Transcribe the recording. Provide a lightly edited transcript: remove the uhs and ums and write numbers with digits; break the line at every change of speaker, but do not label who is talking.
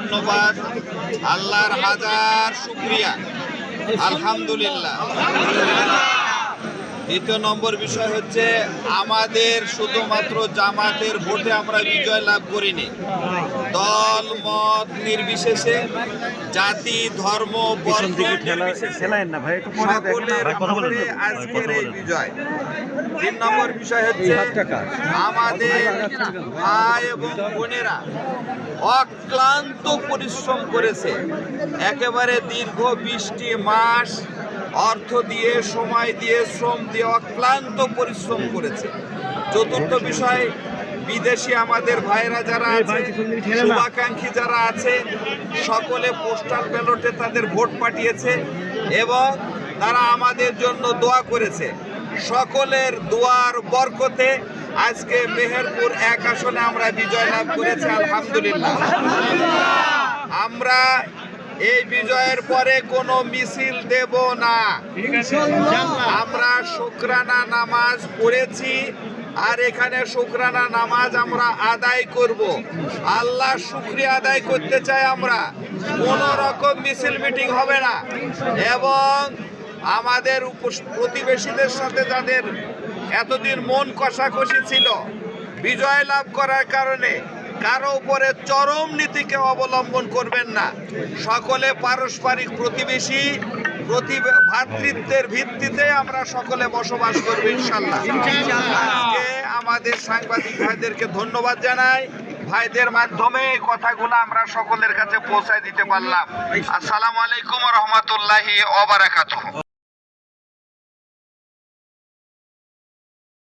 ধন্যবাদ, আল্লাহর হাজার শুকরিয়া, আলহামদুলিল্লাহ। দ্বিতীয় নম্বর বিষয় হচ্ছে আমাদের শুধুমাত্র জামাতের ভোটে আমরা বিজয় লাভ করিনি। দল মত নির্বিশেষে, জাতি ধর্ম বর্ণ সকলের ভোটে আজকের এই বিজয়। 3 নম্বর বিষয় হচ্ছে আমাদের ভাই এবং বোনেরা অক্লান্ত পরিশ্রম করেছে, একেবারে দীর্ঘ 20টি মাস অর্থ দিয়ে, সময় দিয়ে, শ্রম দিয়ে অক্লান্ত পরিশ্রম করেছে। চতুর্থ বিষয়, বিদেশি আমাদের ভাইরা যারা আছে, শুভাকাঙ্ক্ষী যারা আছে, সকলে পোস্টাল ব্যালটে তাদের ভোট পাঠিয়েছে এবং তারা আমাদের জন্য দোয়া করেছে। সকলের দোয়ার বরকতে আজকে মেহেরপুর 1 আসনে আমরা বিজয় লাভ করেছি, আলহামদুলিল্লাহ। আমরা এই বিজয়ের পরে কোনো মিছিল দেব না। আমরা শুকরানা নামাজ পড়েছি আর এখানে শুকরানা নামাজ আমরা আদায় করব। আল্লাহ শুকরিয়া আদায় করতে চাই আমরা। কোনো রকম মিছিল মিটিং হবে না এবং আমাদের প্রতিবেশীদের সাথে যাদের এতদিন মন কষাকষি ছিল, বিজয় লাভ করার কারণে কারো উপরে চরম নীতিকে অবলম্বন করবেন না। সকলে পারস্পরিক প্রতিবেশী, ভ্রাতৃত্বের ভিত্তিতে আমরা সকলে বসবাস করব ইনশাআল্লাহ। আজকে আমাদের সাংবাদিক ভাইদেরকে ধন্যবাদ জানাই। ভাইদের মাধ্যমে এই কথাগুলো আমরা সকলের কাছে পৌঁছায় দিতে পারলাম। আসসালামু আলাইকুম ওয়া রাহমাতুল্লাহি ওয়া বারাকাতুহু।